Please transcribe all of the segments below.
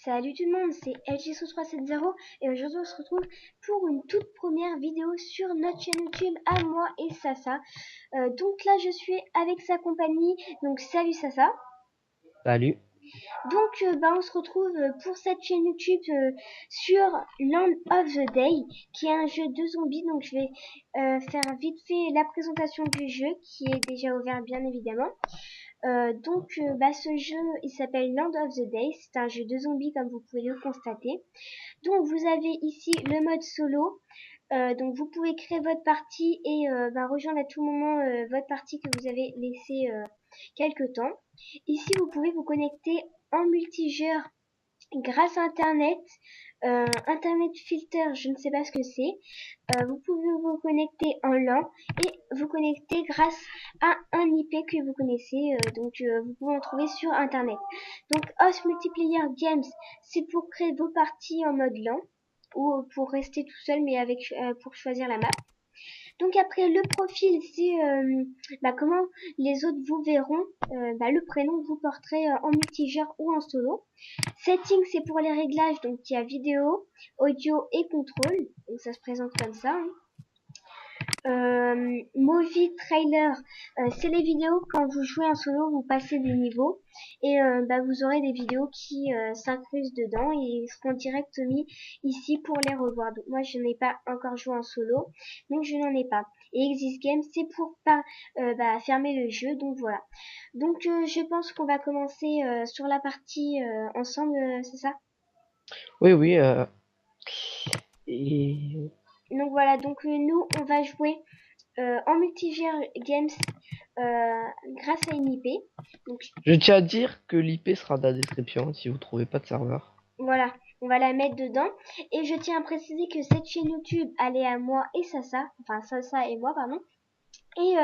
Salut tout le monde, c'est LGSO370 et aujourd'hui on se retrouve pour une toute première vidéo sur notre chaîne YouTube à moi et Sasa. Donc là je suis avec sa compagnie, donc salut Sasa. Salut. Donc on se retrouve pour cette chaîne YouTube sur Land of the Day qui est un jeu de zombies. Donc je vais faire vite fait la présentation du jeu qui est déjà ouvert bien évidemment. Ce jeu il s'appelle Land of the Day, c'est un jeu de zombies comme vous pouvez le constater. Donc vous avez ici le mode solo, donc vous pouvez créer votre partie et rejoindre à tout moment votre partie que vous avez laissé quelque temps. Ici vous pouvez vous connecter en multijoueur grâce à internet. Internet filter, je ne sais pas ce que c'est. Vous pouvez vous connecter en LAN et vous connecter grâce à un IP que vous connaissez. Vous pouvez en trouver sur internet. Donc Host Multiplayer Games, c'est pour créer vos parties en mode LAN ou pour rester tout seul mais avec pour choisir la map. Donc après le profil, c'est comment les autres vous verront. Le prénom vous porterez en multijoueur ou en solo. Setting, c'est pour les réglages, donc il y a vidéo, audio et contrôle. Donc ça se présente comme ça. Movie trailer, c'est les vidéos quand vous jouez en solo, vous passez des niveaux et vous aurez des vidéos qui s'incrustent dedans et seront direct mis ici pour les revoir. Donc moi je n'ai pas encore joué en solo, donc je n'en ai pas. Et Exist Game, c'est pour pas fermer le jeu, donc voilà. Donc je pense qu'on va commencer sur la partie ensemble, c'est ça? Oui. Et Donc voilà, donc nous on va jouer en multijoueur games grâce à une IP. Donc je tiens à dire que l'IP sera dans la description si vous trouvez pas de serveur. voilà, on va la mettre dedans. Et je tiens à préciser que cette chaîne YouTube, elle est à moi et Sasa, enfin Sasa et moi, pardon. Et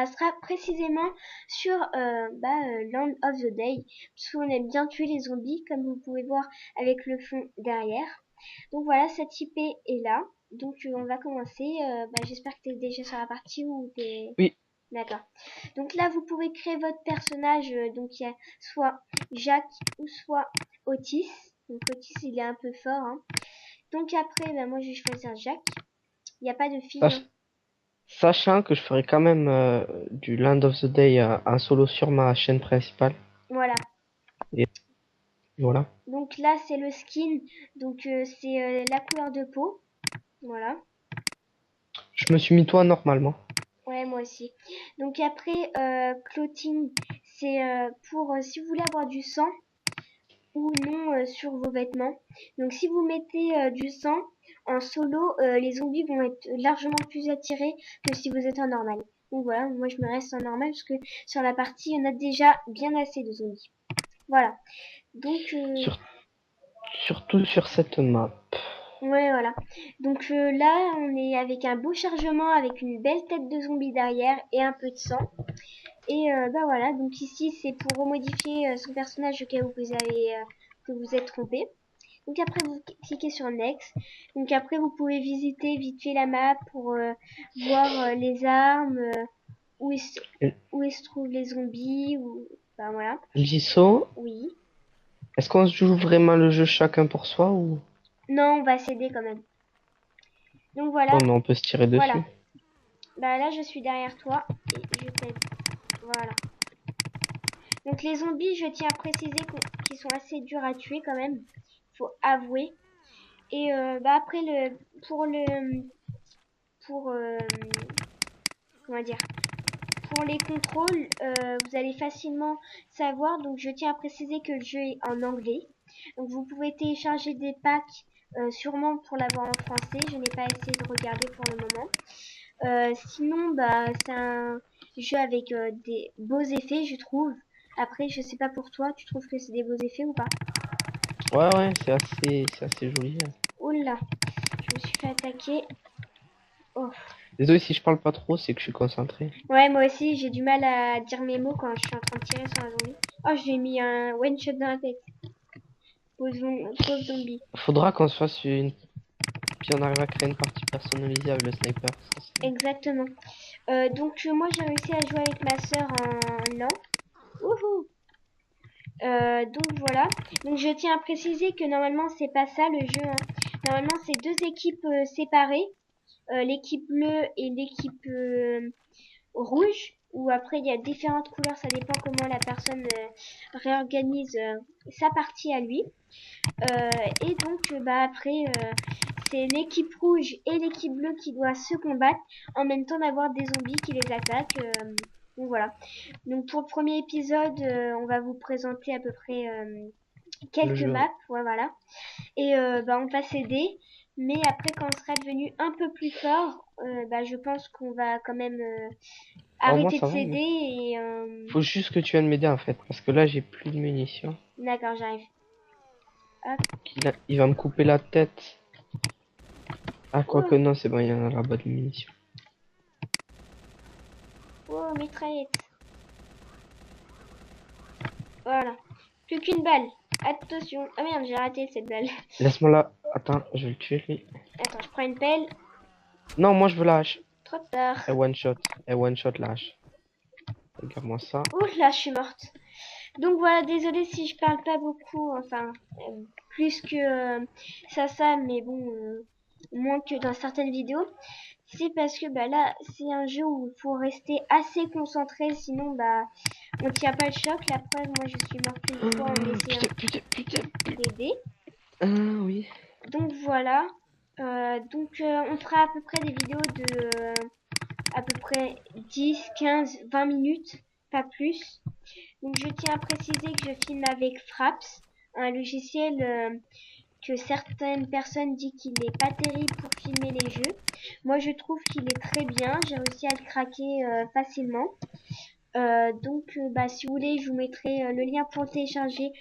sera précisément sur Land of the Day, parce qu'on aime bien tuer les zombies, comme vous pouvez voir avec le fond derrière. Donc voilà, cette IP est là. Donc on va commencer. J'espère que tu es déjà sur la partie ou t'es... Oui. D'accord. Donc là, vous pouvez créer votre personnage. Donc il y a soit Jacques ou soit Otis. Donc Otis, il est un peu fort. Hein. Donc après, moi je vais choisir Jacques. Il n'y a pas de fille. Hein. Sachant que je ferai quand même du Land of the Day un solo sur ma chaîne principale. Voilà. Et voilà. Donc là, c'est le skin. Donc c'est la couleur de peau. Voilà. Je me suis mis toi normalement. Ouais, moi aussi. Donc après, clothing, c'est pour si vous voulez avoir du sang ou non sur vos vêtements. Donc si vous mettez du sang en solo, les zombies vont être largement plus attirés que si vous êtes en normal. Donc voilà, moi je me reste en normal parce que sur la partie, il y en a déjà bien assez de zombies. Voilà. Donc Surtout sur cette map. ouais, voilà. Donc là, on est avec un beau chargement, avec une belle tête de zombie derrière et un peu de sang. Et voilà, donc ici c'est pour remodifier son personnage au cas où vous avez que vous êtes trompé. Donc après vous cliquez sur Next. Donc après vous pouvez visiter vite fait la map pour voir les armes, où se trouvent les zombies, ou voilà. Liso, Oui. est-ce qu'on joue vraiment le jeu chacun pour soi ou Non, on va s'aider quand même. Donc voilà, oh, mais on peut se tirer voilà. dessus? Là je suis derrière toi et je t'aide. Voilà. Donc les zombies, je tiens à préciser qu'ils sont assez durs à tuer quand même. Faut avouer. Et après pour comment dire, pour les contrôles, vous allez facilement savoir. Donc je tiens à préciser que le jeu est en anglais. Donc vous pouvez télécharger des packs sûrement pour l'avoir en français. Je n'ai pas essayé de regarder pour le moment. Sinon, c'est un jeu avec des beaux effets, je trouve. Après, je sais pas pour toi, tu trouves que c'est des beaux effets ou pas? Ouais, c'est assez joli. Oh là, je me suis fait attaquer. Oh. Désolé si je parle pas trop, c'est que je suis concentré. Ouais, moi aussi, j'ai du mal à dire mes mots quand je suis en train de tirer sur un zombie. Oh, je lui ai mis un one shot dans la tête. Pauvre zombie. Faudra qu'on se fasse une. Puis on arrive à créer une partie personnalisable le sniper. Exactement. Moi, j'ai réussi à jouer avec ma soeur en LAN. Wouhou! Donc voilà. Donc je tiens à préciser que normalement c'est pas ça le jeu, hein. Normalement c'est deux équipes séparées, l'équipe bleue et l'équipe rouge. Ou après il y a différentes couleurs, ça dépend comment la personne réorganise sa partie à lui. Et donc bah après c'est l'équipe rouge et l'équipe bleue qui doivent se combattre en même temps d'avoir des zombies qui les attaquent. Donc voilà. Donc pour le premier épisode, on va vous présenter à peu près Le quelques jeu. maps, ouais, voilà. Et bah on va s'aider, mais après quand on sera devenu un peu plus fort, bah je pense qu'on va quand même Oh, moi arrêter de ça va, s'aider mais et faut juste que tu viennes m'aider en fait, parce que là j'ai plus de munitions. d'accord, j'arrive. Hop. Il va me couper la tête. Ah, quoique Oh, non, c'est bon, il y en a là-bas de munitions. oh, mitraillette. Voilà. Plus qu'une balle. Attention. Ah merde, j'ai raté cette balle. Laisse-moi là. Attends, je vais le tuer lui. Attends, je prends une pelle. Non, moi je veux la hache. Trop tard. Et one shot. Et one shot la hache. Regarde-moi ça. Oh là, je suis morte. Donc voilà, désolée si je parle pas beaucoup, enfin, plus que ça, mais bon, moins que dans certaines vidéos. C'est parce que bah là, c'est un jeu où il faut rester assez concentré, sinon bah on tient pas le choc. La preuve, moi je suis morte une fois en essayant Putain. d'aider. Ah oui. Donc voilà. On fera à peu près des vidéos de à peu près 10, 15, 20 minutes, pas plus. Donc je tiens à préciser que je filme avec Fraps, un logiciel que certaines personnes disent qu'il n'est pas terrible pour filmer les jeux. Moi je trouve qu'il est très bien, j'ai réussi à le craquer facilement. Bah, si vous voulez, je vous mettrai le lien pour le télécharger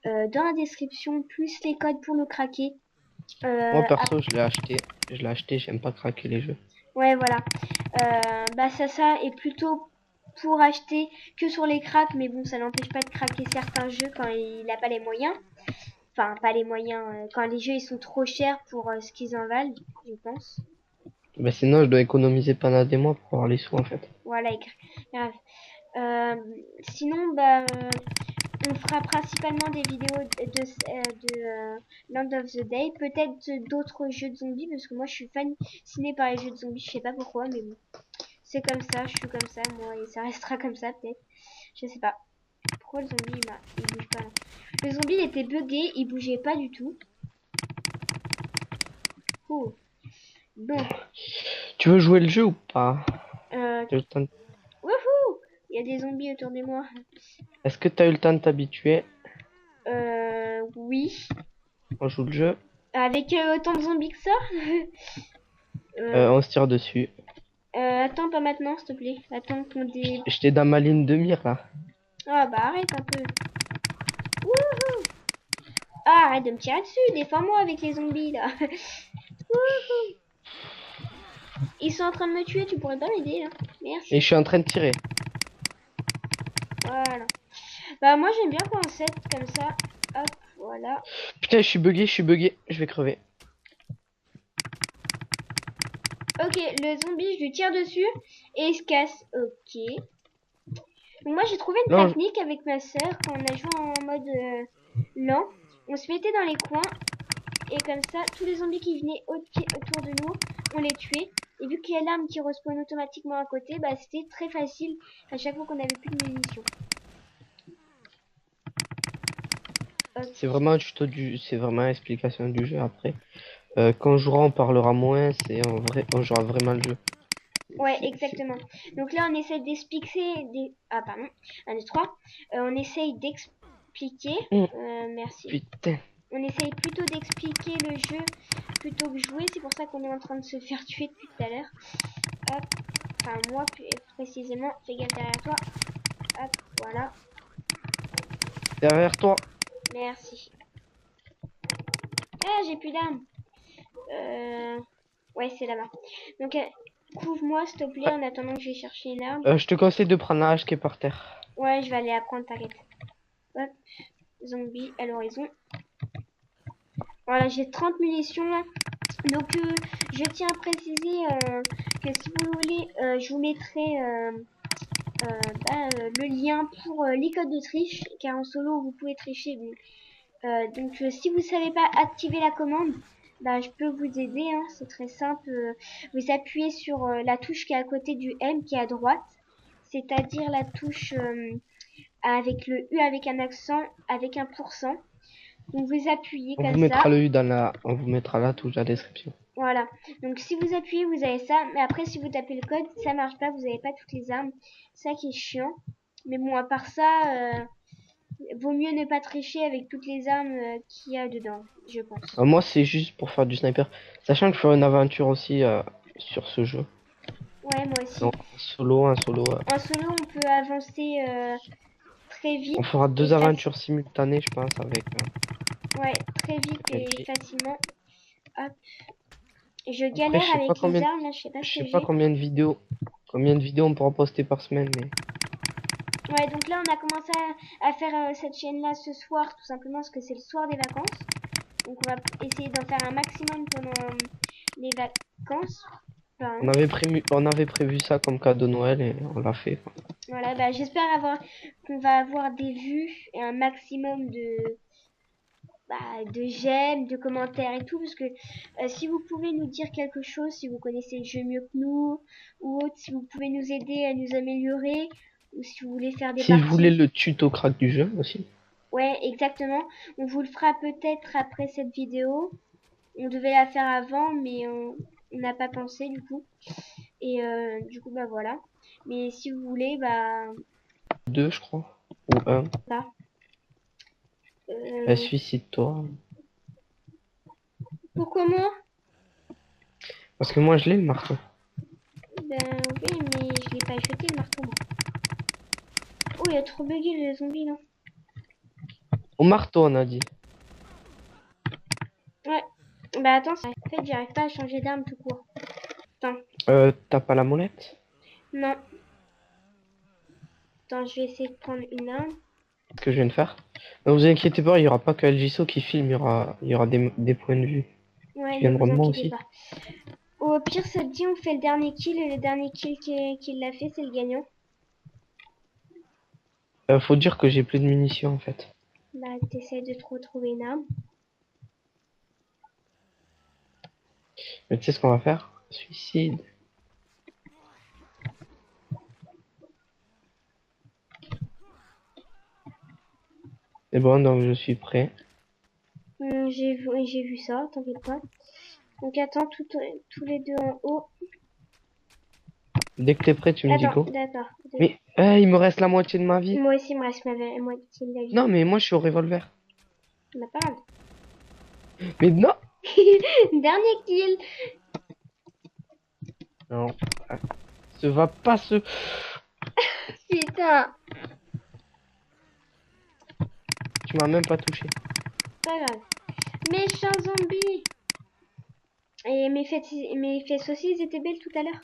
dans la description, plus les codes pour le craquer. Moi perso, je l'ai acheté. Je l'ai acheté, j'aime pas craquer les jeux. Ouais, voilà. Bah ça est plutôt pour acheter que sur les cracks, mais bon, ça n'empêche pas de craquer certains jeux quand il n'a pas les moyens. Enfin, pas les moyens, quand les jeux ils sont trop chers pour ce qu'ils en valent, je pense. Bah sinon, je dois économiser pendant des mois pour avoir les sous en fait. Voilà, grave. Euh, Sinon, bah, on fera principalement des vidéos de Land of the Day, peut-être d'autres jeux de zombies, parce que moi je suis fascinée par les jeux de zombies, je sais pas pourquoi, mais bon. C'est comme ça, je suis comme ça, moi, et ça restera comme ça, peut-être. Je sais pas. Pourquoi le zombie, il bouge pas là? Le zombie, il était bugué, il bougeait pas du tout. Oh. Bon. Tu veux jouer le jeu ou pas? Euh, T'as eu le temps de- Wouhou! Il y a des zombies autour de moi. Est-ce que t'as eu le temps de t'habituer? Oui. On joue le jeu. Avec autant de zombies que ça? On se tire dessus. Attends, pas maintenant, s'il te plaît. Attends qu'on dé... J'étais dans ma ligne de mire là. Ah bah arrête un peu. Wouhou! Ah, arrête de me tirer dessus, défends-moi avec les zombies là. Wouhou! Ils sont en train de me tuer, tu pourrais pas m'aider là. Merci. Et je suis en train de tirer. Voilà. Bah moi j'aime bien quand on set comme ça. Hop, voilà. Putain, je suis bugué. Je vais crever. Ok, le zombie, je lui tire dessus et il se casse. Ok. Donc moi j'ai trouvé une Non, technique avec ma soeur quand on a joué en mode lent. On se mettait dans les coins et comme ça, tous les zombies qui venaient autour de nous, on les tuait. Et vu qu'il y a l'arme qui respawn automatiquement à côté, bah c'était très facile à chaque fois qu'on avait plus de munitions. c'est vraiment un tuto du, c'est vraiment une explication du jeu après. Quand on jouera, on parlera moins, c'est en vrai, on jouera vraiment le jeu. Ouais, exactement. Donc là, on essaie d'expliquer des... Ah, pardon. 1, 2, 3. On essaye d'expliquer. Merci. Putain. On essaye plutôt d'expliquer le jeu plutôt que jouer. C'est pour ça qu'on est en train de se faire tuer depuis tout à l'heure. Hop. Enfin, moi, plus précisément. Fais gaffe derrière toi. Hop, voilà. Derrière toi. Merci. Ah, j'ai plus d'armes. Ouais, c'est là-bas. Donc, couvre-moi, s'il te plaît, en attendant que je vais chercher une arme. Je te conseille de prendre la hache qui est par terre. Ouais, je vais aller apprendre, t'inquiète. Hop. Zombie à l'horizon. Voilà, j'ai 30 munitions là. Donc, je tiens à préciser que si vous voulez, je vous mettrai le lien pour les codes de triche, car en solo vous pouvez tricher. Donc si vous savez pas activer la commande, je peux vous aider, hein, c'est très simple. Vous appuyez sur la touche qui est à côté du M qui est à droite, c'est-à-dire la touche avec le U avec un accent, avec un pourcent. Donc vous appuyez On comme vous ça. mettra le U dans la, on vous mettra la touche à la description. Voilà. Donc si vous appuyez, vous avez ça. Mais après, si vous tapez le code, ça marche pas. Vous n'avez pas toutes les armes. Ça qui est chiant. Mais bon, à part ça, vaut mieux ne pas tricher avec toutes les armes qu'il y a dedans, je pense. Moi, c'est juste pour faire du sniper. Sachant que je ferai une aventure aussi sur ce jeu. Ouais, moi aussi. Donc, un solo. En solo, on peut avancer très vite. On fera et deux aventures simultanées, je pense, avec. Ouais, très vite et LG. facilement. Hop. Je Après, galère avec les armes, là, je sais pas je ce sais que pas j'ai. combien de vidéos on pourra poster par semaine, mais. Ouais, donc là, on a commencé à faire cette chaîne-là ce soir, tout simplement parce que c'est le soir des vacances. Donc on va essayer d'en faire un maximum pendant les vacances. Enfin, On avait prévu ça comme cadeau de Noël et on l'a fait, quoi. voilà, j'espère qu'on va avoir des vues et un maximum de j'aime, de commentaires et tout, parce que si vous pouvez nous dire quelque chose, si vous connaissez le jeu mieux que nous, ou autre, si vous pouvez nous aider à nous améliorer, ou si vous voulez faire des Si vous voulez parties. le tuto crack du jeu aussi. Ouais, exactement. On vous le fera peut-être après cette vidéo. On devait la faire avant, mais on n'a pas pensé du coup. Et du coup, voilà. Mais si vous voulez, Deux, je crois. Ou un. là. Euh, Suicide-toi. Pourquoi moi? Parce que moi, je l'ai le marteau. Oui, mais je l'ai pas jeté le marteau, moi. Oh, il y a trop bugué les zombies, là. Au marteau, on a dit. Ouais. Attends, en fait, j'arrive pas à changer d'arme tout court. Attends, T'as pas la molette? non. Attends, je vais essayer de prendre une arme. Ce que je viens de faire. Ne vous inquiétez pas, il y aura pas que LGSO qui filme, il y aura des points de vue Ouais, qui ne viendront vous de moi inquiétez aussi. pas. Au pire, ça te dit, on fait le dernier kill, et le dernier kill qui l'a fait, c'est le gagnant. Faut dire que j'ai plus de munitions en fait. T'essayes de te retrouver une arme. Mais tu sais ce qu'on va faire? Suicide. C'est bon, donc je suis prêt. J'ai vu ça, t'inquiète pas. Donc attends, tous les deux en haut. Dès que t'es prêt, tu me dis Attends, go. d'accord. Mais il me reste la moitié de ma vie. Moi aussi, il me reste ma moitié de la vie. Non, mais moi je suis au revolver. On a pas grave. Mais non! Dernier kill. Non. Ce va pas se. Putain. Tu m'as même pas touché. Pas grave. Méchant zombie. Et mes fesses aussi, ils étaient belles tout à l'heure.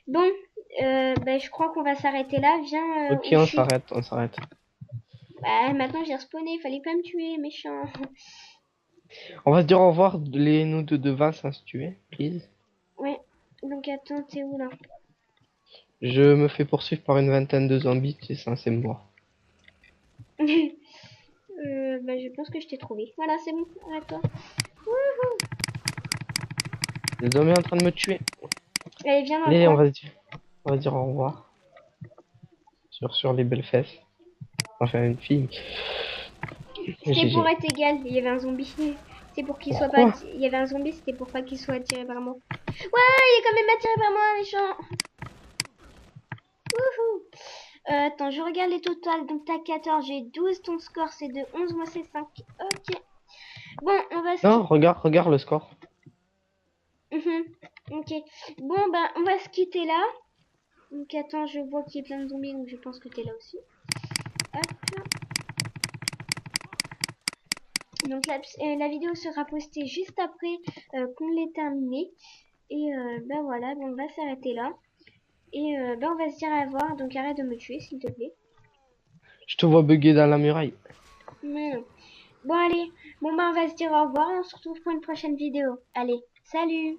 Bon, je crois qu'on va s'arrêter là. Viens, Ok, on on shoot. s'arrête, on s'arrête. Maintenant j'ai respawné, fallait pas me tuer, méchant. On va se dire au revoir, les nous deux devant sans se tuer, please. Ouais, donc attends, t'es où là? Je me fais poursuivre par une vingtaine de zombies, tu es censé me voir. Je pense que je t'ai trouvé. Voilà, c'est bon, arrête-toi. Le zombie est en train de me tuer. Allez, viens dans le Allez, coin. on va dire au revoir. Sur les belles fesses. Enfin, une fille. C'était pour GG. être égal, il y avait un zombie. C'est pour qu'il soit pas. Pourquoi? Il y avait un zombie, c'était pour pas qu'il soit attiré par moi. Ouais, il est quand même attiré par moi, méchant. Wouhou. Attends, je regarde les totales. Donc t'as 14, j'ai 12, ton score c'est de 11, moi c'est 5. Ok. Bon, on va se Non, regarde le score. Ok. Bon, on va se quitter là. Donc attends, je vois qu'il y a plein de zombies, donc je pense que t'es là aussi. Hop. Donc la vidéo sera postée juste après qu'on l'ait terminée. Et voilà, on va s'arrêter là. Et on va se dire au revoir. Donc arrête de me tuer, s'il te plaît. Je te vois bugger dans la muraille. Mais non. Bon allez, on va se dire au revoir. On se retrouve pour une prochaine vidéo. Allez, salut!